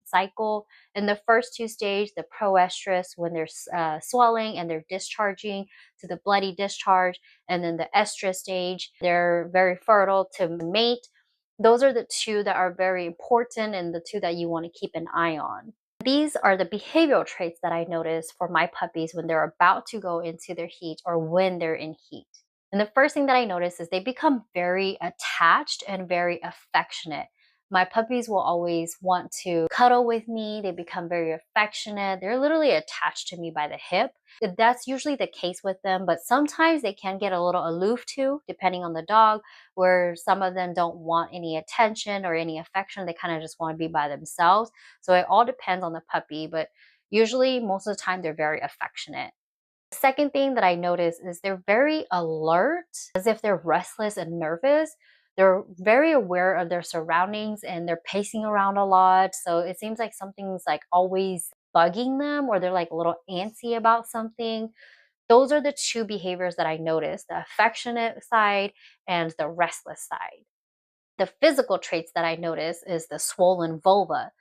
cycle. In the first two stages, the proestrus, when they're swelling and they're discharging, to the bloody discharge, and then the estrus stage, they're very fertile to mate. Those are the two that are very important and the two that you want to keep an eye on. These are the behavioral traits that I notice for my puppies when they're about to go into their heat or when they're in heat. And the first thing that I notice is they become very attached and very affectionate. My puppies will always want to cuddle with me. They become very affectionate. They're literally attached to me by the hip. That's usually the case with them, but sometimes they can get a little aloof too, depending on the dog, where some of them don't want any attention or any affection. They kind of just want to be by themselves. So it all depends on the puppy, but usually most of the time they're very affectionate. The second thing that I notice is they're very alert, as if they're restless and nervous. They're very aware of their surroundings and they're pacing around a lot. So it seems like something's like always bugging them, or they're like a little antsy about something. Those are the two behaviors that I notice, the affectionate side and the restless side. The physical traits that I notice is the swollen vulva.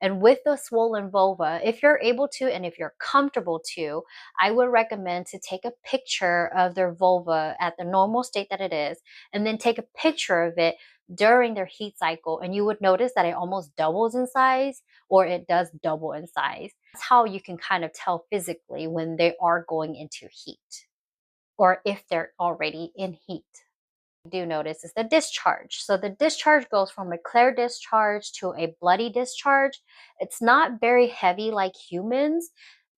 And with the swollen vulva, if you're able to and if you're comfortable to, I would recommend to take a picture of their vulva at the normal state that it is, and then take a picture of it during their heat cycle. And you would notice that it almost doubles in size, or it does double in size. That's how you can kind of tell physically when they are going into heat, or if they're already in heat. Do notice is the discharge. So the discharge goes from a clear discharge to a bloody discharge. It's not very heavy like humans,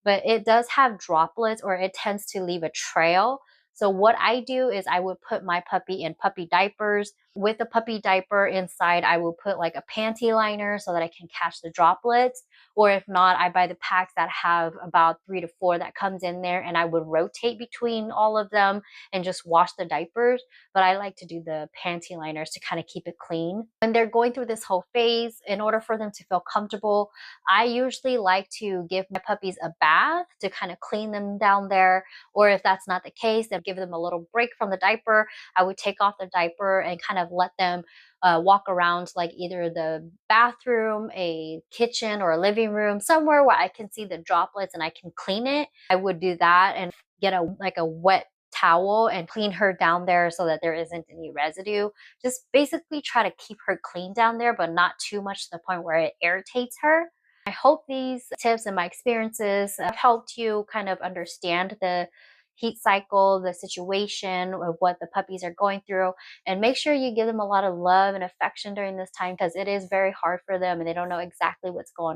but it does have droplets, or it tends to leave a trail. So what I do is I would put my puppy in puppy diapers. With the puppy diaper inside, I will put like a panty liner so that I can catch the droplets. Or if not, I buy the packs that have about 3 to 4 that comes in there, and I would rotate between all of them and just wash the diapers. But I like to do the panty liners to kind of keep it clean. When they're going through this whole phase, in order for them to feel comfortable, I usually like to give my puppies a bath to kind of clean them down there. Or if that's not the case, then give them a little break from the diaper. I would take off the diaper and kind of let them walk around like either the bathroom, a kitchen, or a living room, somewhere where I can see the droplets and I can clean it. I would do that and get a wet towel and clean her down there so that there isn't any residue. Just basically try to keep her clean down there, but not too much to the point where it irritates her. I hope these tips and my experiences have helped you kind of understand the heat cycle, the situation of what the puppies are going through, and make sure you give them a lot of love and affection during this time, because it is very hard for them and they don't know exactly what's going on.